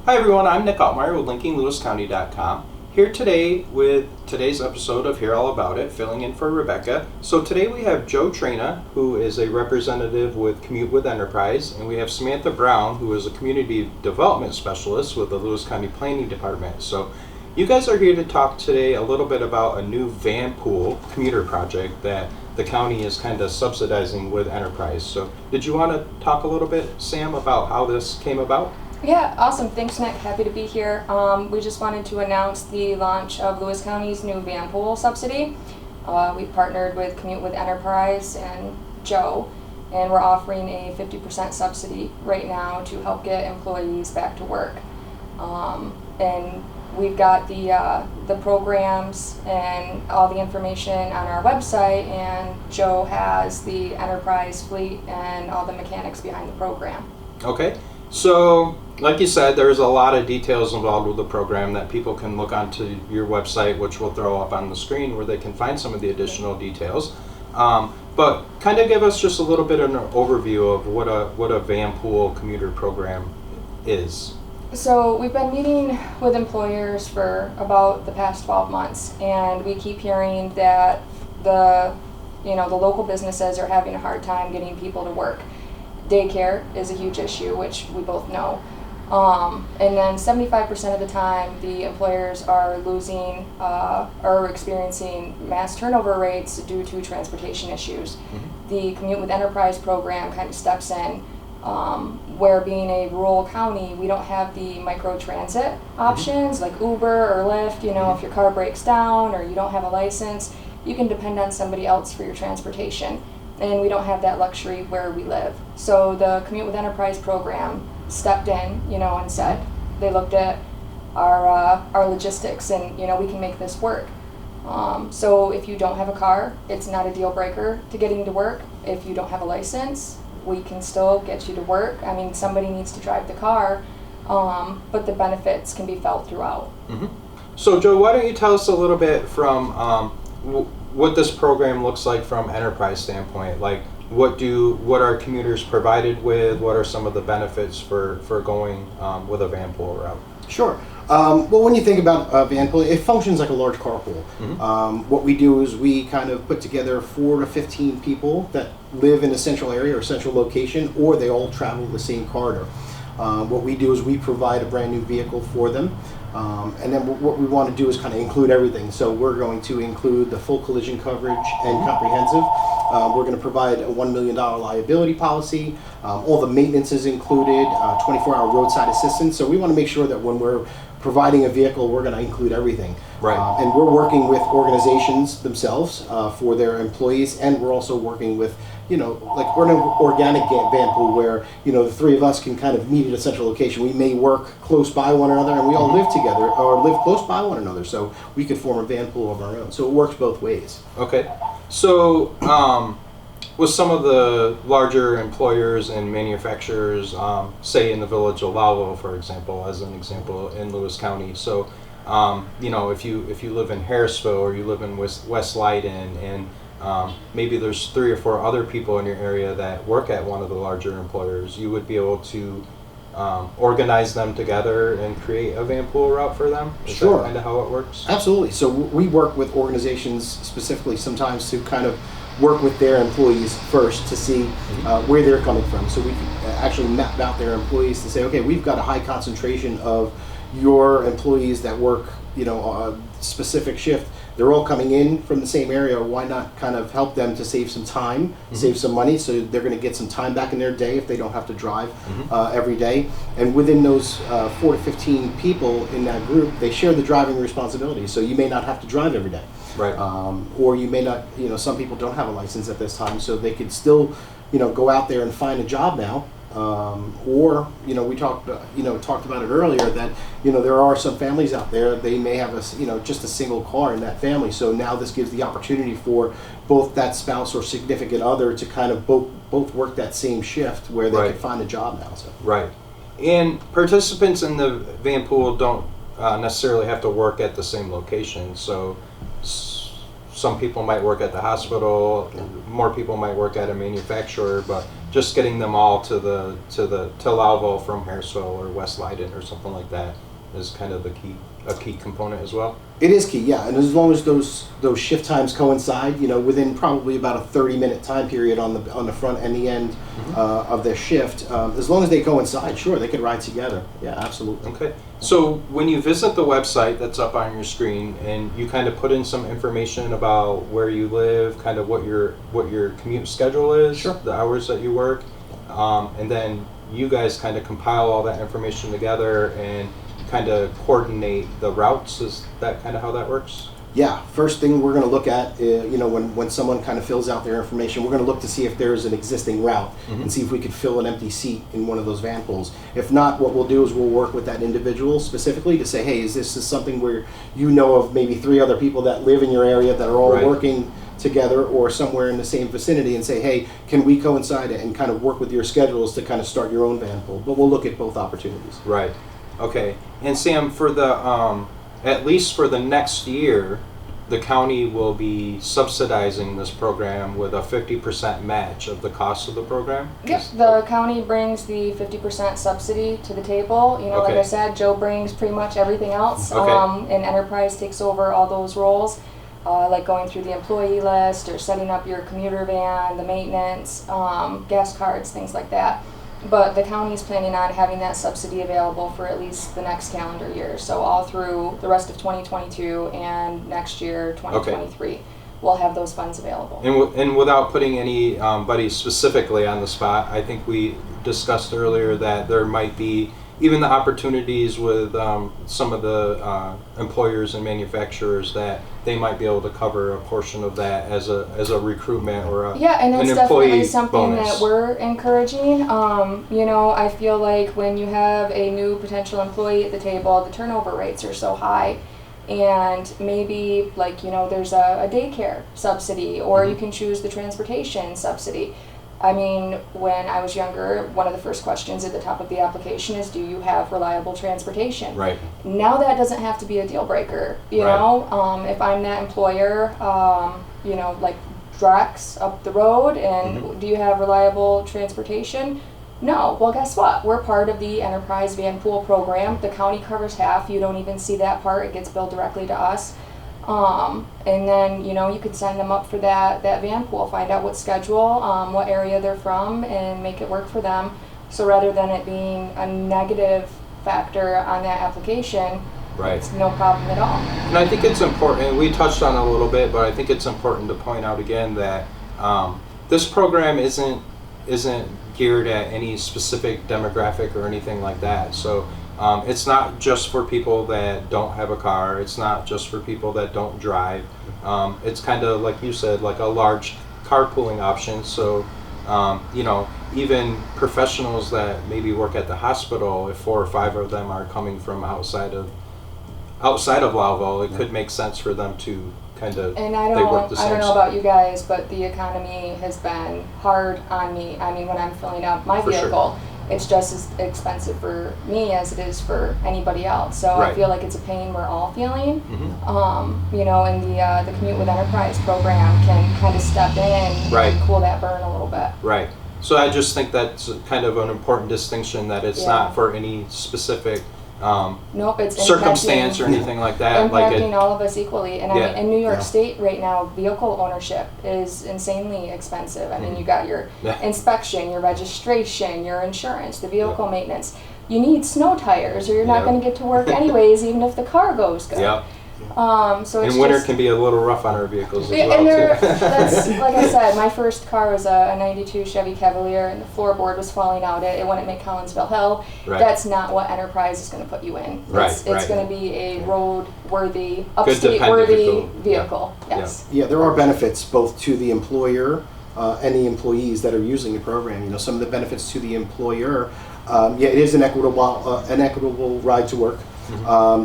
Hi everyone, I'm Nick Altmeyer with linkinglewiscounty.com. Here today with today's episode of Hear All About It, filling in for Rebecca. So today we have Traina, who is a representative with Commute with Enterprise, and we have Samantha Brown, who is a community development specialist with the Lewis County Planning Department. So you guys are here to talk today a little bit about a new Vanpool commuter project that the county is kind of subsidizing with Enterprise. So did you want to talk a little bit, Sam, about how this came about? Yeah, awesome. Thanks, Nick. Happy to be here. We just wanted to announce the launch of Lewis County's new Vanpool subsidy. We've partnered with Commute with Enterprise and Joe, and we're offering a 50% subsidy right now to help get employees back to work. And we've got the programs and all the information on our website, and Joe has the Enterprise fleet and all the mechanics behind the program. Okay. So, like you said, there's a lot of details involved with the program that people can look onto your website, which we'll throw up on the screen, where they can find some of the additional details. But kind of give us just a little bit of an overview of what a Vanpool commuter program is. So we've been meeting with employers for about the past 12 months, and we keep hearing that the local businesses are having a hard time getting people to work. Daycare is a huge issue, which we both know. And then 75% of the time, the employers are losing or experiencing mass turnover rates due to transportation issues. Mm-hmm. The Commute with Enterprise program kind of steps in, where being a rural county, we don't have the micro-transit options, mm-hmm. like Uber or Lyft. Mm-hmm. If your car breaks down or you don't have a license, you can depend on somebody else for your transportation. And we don't have that luxury where we live. So the Commute with Enterprise program stepped in, and said, they looked at our logistics, and we can make this work. So if you don't have a car, it's not a deal breaker to getting to work. If you don't have a license, we can still get you to work. I mean, somebody needs to drive the car, but the benefits can be felt throughout. Mm-hmm. So Joe, why don't you tell us a little bit from what this program looks like from Enterprise standpoint? Like, what are commuters provided with? What are some of the benefits for going with a Vanpool route? Sure. Well, when you think about Vanpool, it functions like a large carpool. Mm-hmm. What we do is we kind of put together 4 to 15 people that live in a central area or central location, or they all travel the same corridor. What we do is we provide a brand new vehicle for them. And then what we want to do is kind of include everything. So we're going to include the full collision coverage and comprehensive. We're going to provide a $1 million liability policy. All the maintenance is included, 24-hour roadside assistance. So we want to make sure that when we're providing a vehicle, we're going to include everything. Right. And we're working with organizations themselves for their employees, and we're also working with, like we're an organic Vanpool where, the three of us can kind of meet at a central location. We may work close by one another, and we all live together or live close by one another, so we could form a Vanpool of our own. So it works both ways. Okay. So with some of the larger employers and manufacturers, say in the village of Lowell, for example, as an example in Lewis County. So, if you live in Harrisville or you live in West Leiden, and maybe there's 3 or 4 other people in your area that work at one of the larger employers, you would be able to organize them together and create a Vanpool route for them? Is Sure. that kind of how it works? Absolutely. So we work with organizations specifically sometimes to kind of work with their employees first to see where they're coming from. So we can actually map out their employees to say, okay, we've got a high concentration of your employees that work, a specific shift. They're all coming in from the same area. Why not kind of help them to save some time, save some money, so they're going to get some time back in their day if they don't have to drive every day. And within those 4 to 15 people in that group, they share the driving responsibility. So you may not have to drive every day. Right. Or you may not, some people don't have a license at this time, so they could still, go out there and find a job now. Or, we talked about it earlier that, there are some families out there, they may have just a single car in that family. So now this gives the opportunity for both that spouse or significant other to kind of both work that same shift where they can find a job now. So. Right. And participants in the Vanpool don't necessarily have to work at the same location. So some people might work at the hospital, more people might work at a manufacturer, but just getting them all to Louisville from Harrisville or West Leiden or something like that is kind of a key component as well. It is key, yeah, and as long as those shift times coincide, within probably about a 30-minute time period on the front and the end of their shift, as long as they coincide, sure, they could ride together. Yeah, absolutely. Okay. So when you visit the website that's up on your screen and you kind of put in some information about where you live, kind of what your commute schedule is, sure, the hours that you work, and then you guys kind of compile all that information together and kind of coordinate the routes. Is that kind of how that works? Yeah, first thing we're going to look at, when someone kind of fills out their information, we're going to look to see if there's an existing route and see if we could fill an empty seat in one of those van pools. If not, what we'll do is we'll work with that individual specifically to say, hey, is this something where you know of maybe 3 other people that live in your area that are all working together or somewhere in the same vicinity, and say, hey, can we coincide it and kind of work with your schedules to kind of start your own van pool? But we'll look at both opportunities. Right. Okay. And Sam, for the at least for the next year, the county will be subsidizing this program with a 50% match of the cost of the program? Yep, the county brings the 50% subsidy to the table. Like I said, Joe brings pretty much everything else, and Enterprise takes over all those roles, like going through the employee list or setting up your commuter van, the maintenance, gas cards, things like that. But the county's planning on having that subsidy available for at least the next calendar year. So all through the rest of 2022 and next year, 2023, we'll have those funds available. And without putting anybody specifically on the spot, I think we discussed earlier that there might be even the opportunities with some of the employers and manufacturers that they might be able to cover a portion of that as a recruitment or an that's employee definitely something bonus. that we're encouraging. I feel like when you have a new potential employee at the table, the turnover rates are so high. And maybe there's a daycare subsidy, or you can choose the transportation subsidy. I mean, when I was younger, one of the first questions at the top of the application is, do you have reliable transportation? Right. Now that doesn't have to be a deal breaker, you know? If I'm that employer, like Drex up the road, and do you have reliable transportation? No. Well, guess what? We're part of the Enterprise Vanpool program. The county covers half. You don't even see that part. It gets billed directly to us. And then, you could sign them up for that van pool, find out what schedule, what area they're from, and make it work for them. So rather than it being a negative factor on that application, it's no problem at all. And I think it's important, and we touched on it a little bit, but I think it's important to point out again that this program isn't geared at any specific demographic or anything like that. So it's not just for people that don't have a car. It's not just for people that don't drive. It's kind of like you said, like a large carpooling option. So, even professionals that maybe work at the hospital, if 4 or 5 of them are coming from outside of Louisville, it could make sense for them to kind of. And I don't know about you guys, but the economy has been hard on me. I mean, when I'm filling up my vehicle, it's just as expensive for me as it is for anybody else. So I feel like it's a pain we're all feeling. And the Commute with Enterprise program can kind of step in and cool that burn a little bit. Right. So I just think that's kind of an important distinction, that it's not for any specific it's circumstance or anything like that. Impacting all of us equally. And I mean, in New York State right now, vehicle ownership is insanely expensive. I mean, you got your inspection, your registration, your insurance, the vehicle maintenance. You need snow tires, or you're not going to get to work anyways, even if the car goes good. So it's winter can be a little rough on our vehicles as well, and that's like I said, my first car was a 92 Chevy Cavalier, and the floorboard was falling out. It wouldn't make Collinsville Hill. That's not what Enterprise is going to put you in. It's going to be a road-worthy, upstate-worthy vehicle. Yes. Yeah, there are benefits both to the employer and the employees that are using the program. Some of the benefits to the employer, it is an equitable ride to work.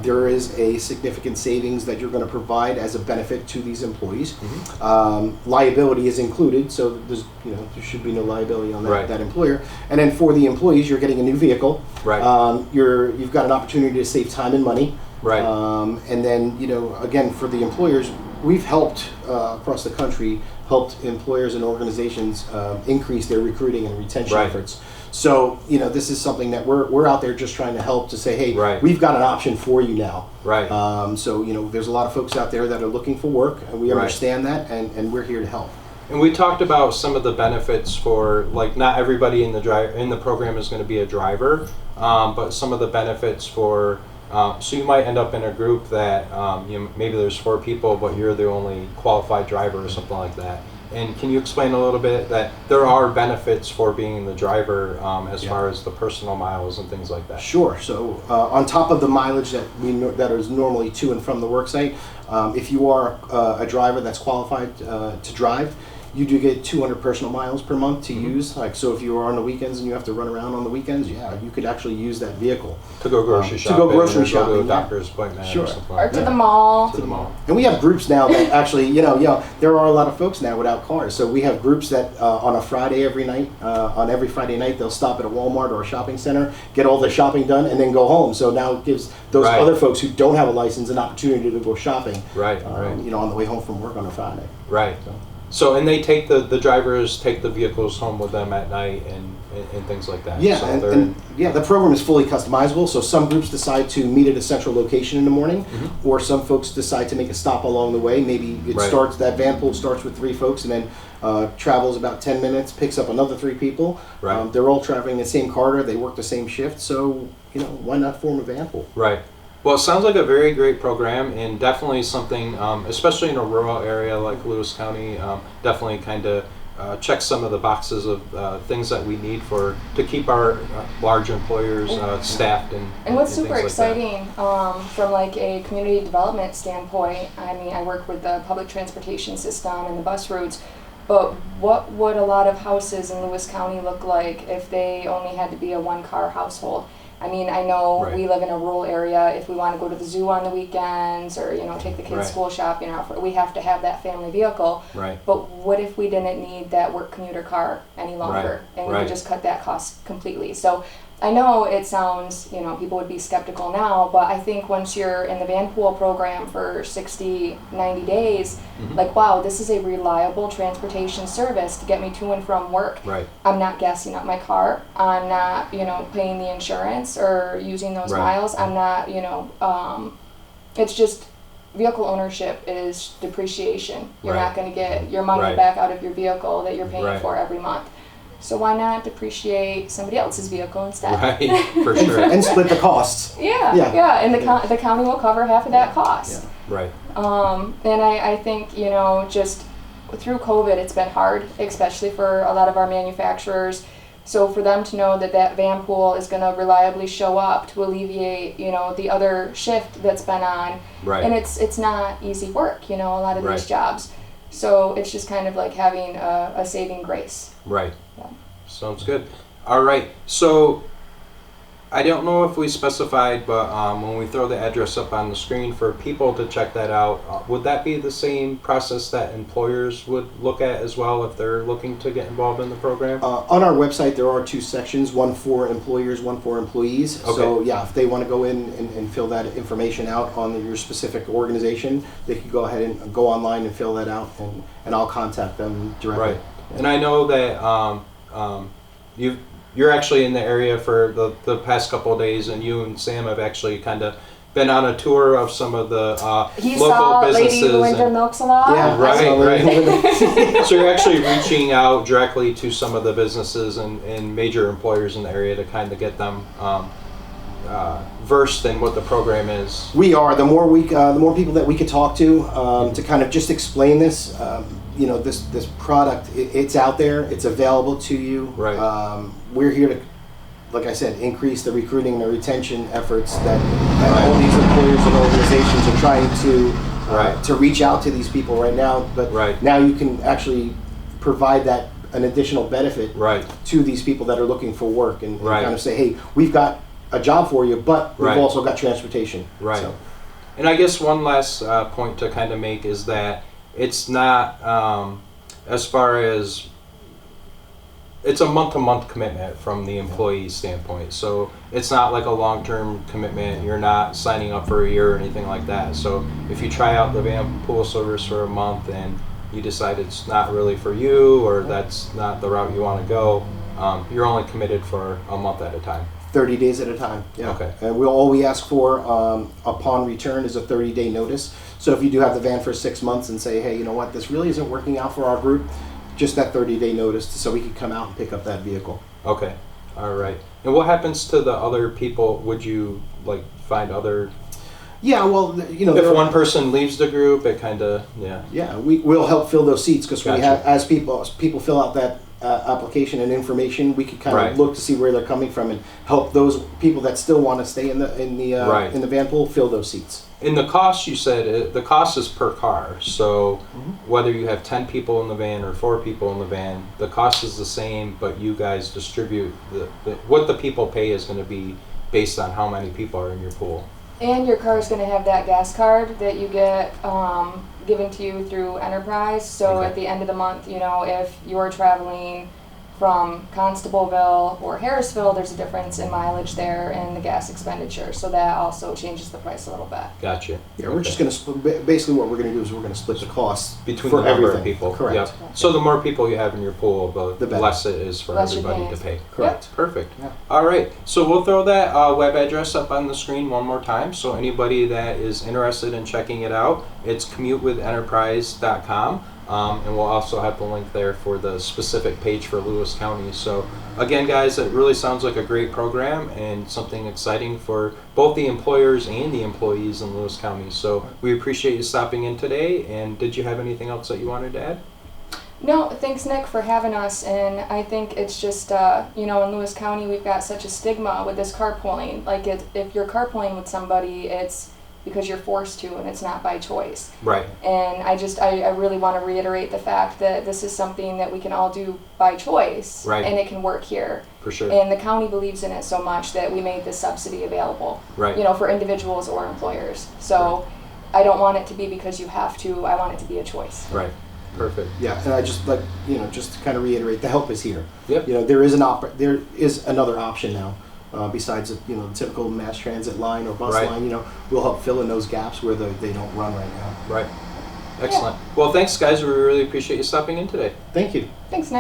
There is a significant savings that you're going to provide as a benefit to these employees. Liability is included, so there's there should be no liability on that employer. And then for the employees, you're getting a new vehicle. You've got an opportunity to save time and money. And then again, for the employers, we've helped across the country, helped employers and organizations increase their recruiting and retention efforts. So, this is something that we're out there just trying to help to say, hey, we've got an option for you now. Right. So, there's a lot of folks out there that are looking for work, and we understand that, and we're here to help. And we talked about some of the benefits for, like, not everybody in the program is going to be a driver, but some of the benefits for, so you might end up in a group that maybe there's 4 people, but you're the only qualified driver or something like that. And can you explain a little bit that there are benefits for being the driver as far as the personal miles and things like that? Sure. So on top of the mileage that is normally to and from the work site, if you are a driver that's qualified to drive, you do get 200 personal miles per month to use. Like, so if you are on the weekends and you have to run around on the weekends, you could actually use that vehicle to go grocery shopping, to go grocery shopping, go to a doctor's appointment, or something or like to that. the mall. To the mall. And we have groups now that actually, there are a lot of folks now without cars. So we have groups that on a Friday every night, on every Friday night, they'll stop at a Walmart or a shopping center, get all their shopping done, and then go home. So now it gives those other folks who don't have a license an opportunity to go shopping. On the way home from work on a Friday. Right. So, and they take the drivers take the vehicles home with them at night and things like that. Yeah, so the program is fully customizable. So some groups decide to meet at a central location in the morning, or some folks decide to make a stop along the way. Maybe it starts, that Vanpool starts with 3 folks and then travels about 10 minutes, picks up another 3 people. They're all traveling the same corridor. They work the same shift. So, why not form a Vanpool? Right. Well, it sounds like a very great program, and definitely something, especially in a rural area like Lewis County, definitely kind of checks some of the boxes of things that we need to keep our large employers staffed. And what's super exciting from like a community development standpoint, I mean, I work with the public transportation system and the bus routes, but what would a lot of houses in Lewis County look like if they only had to be a 1-car household? I mean, I know we live in a rural area. If we want to go to the zoo on the weekends or, take the kids school shopping, we have to have that family vehicle. But what if we didn't need that work commuter car any longer and we could just cut that cost completely? So I know it sounds, people would be skeptical now, but I think once you're in the Vanpool program for 60, 90 days, like, wow, this is a reliable transportation service to get me to and from work. I'm not gassing up my car. I'm not, paying the insurance or using those miles. I'm not, it's just vehicle ownership is depreciation. You're not going to get your money back out of your vehicle that you're paying for every month. So why not depreciate somebody else's vehicle instead? Right, for sure. And split the costs. And the county will cover half of that cost. Right. And I think, just through COVID, it's been hard, especially for a lot of our manufacturers. So for them to know that Vanpool is going to reliably show up to alleviate, the other shift that's been on. And it's not easy work, a lot of these jobs. So it's just kind of like having a saving grace. Right. Sounds good. All right. So I don't know if we specified, but when we throw the address up on the screen for people to check that out, would that be the same process that employers would look at as well if they're looking to get involved in the program? On our website, there are 2 sections, one for employers, one for employees. Okay. So if they want to go in and fill that information out on your specific organization, they could go ahead and go online and fill that out, and I'll contact them directly. Right. And I know that you're actually in the area for the past couple of days, and you and Sam have actually kind of been on a tour of some of the local businesses. Lady Linda Milks a lot. Yeah, right. So you're actually reaching out directly to some of the businesses and major employers in the area to kind of get them versed in what the program is. We are. The more people that we could talk to kind of just explain this. This product, it's out there, it's available to you. We're here to, like I said, increase the recruiting and the retention efforts that all these employers and organizations are trying to reach out to these people right now. But now you can actually provide an additional benefit to these people that are looking for work and kind of say, hey, we've got a job for you, but we've also got transportation. So. And I guess one last point to kind of make is that it's not as far as it's a month-to-month commitment from the employee standpoint. So it's not like a long-term commitment. You're not signing up for a year or anything like that. So if you try out the Vanpool service for a month and you decide it's not really for you, or that's not the route you want to go, you're only committed for a month at a time. 30 days at a time. Yeah. Okay. And all we ask for upon return is a 30-day notice. So if you do have the van for 6 months and say, hey, you know what, this really isn't working out for our group, just that 30-day notice so we can come out and pick up that vehicle. Okay. All right. And what happens to the other people? Would you like find other? Yeah, well, you know, If one person leaves the group, it kind of, yeah. yeah, we'll help fill those seats because we Gotcha. have, as people fill out that application and information, we could kind of Right. look to see where they're coming from and help those people that still want to stay in the Right. in the van pool fill those seats. And the cost, you said, the cost is per car. So Mm-hmm. whether you have 10 people in the van or 4 people in the van, the cost is the same, but you guys distribute what the people pay is going to be based on how many people are in your pool. And your car is going to have that gas card that you get given to you through Enterprise. So Okay. at the end of the month, you know, if you're traveling from Constableville or Harrisville, there's a difference in mileage there and the gas expenditure. So that also changes the price a little bit. Gotcha. Yeah, we're just going to split. Basically, what we're going to do is we're going to split the costs Between for the number everything. of people. Correct. Yep. So the more people you have in your pool, The better. less it is for Less you're everybody paying. to pay. Correct. Perfect. Yeah. All right. So we'll throw that web address up on the screen one more time. So anybody that is interested in checking it out, it's commutewithenterprise.com. And we'll also have the link there for the specific page for Lewis County. So again, guys, it really sounds like a great program and something exciting for both the employers and the employees in Lewis County. So we appreciate you stopping in today. And did you have anything else that you wanted to add? No, thanks, Nick, for having us. And I think it's just, you know, in Lewis County, we've got such a stigma with this carpooling. Like, if you're carpooling with somebody, it's because you're forced to, and it's not by choice. Right. And I really want to reiterate the fact that this is something that we can all do by choice, Right. and it can work here. For sure. And the county believes in it so much that we made this subsidy available, Right. you know, for individuals or employers. So I don't want it to be because you have to. I want it to be a choice. Right. Perfect. Yeah, and I just like, you know, just to kind of reiterate, the help is here. Yep. You know, there is another option now. Besides, you know, the typical mass transit line or bus Right. line, you know, we'll help fill in those gaps where they don't run right now. Right. Excellent. Well, thanks, guys. We really appreciate you stopping in today. Thank you. Thanks, Nick.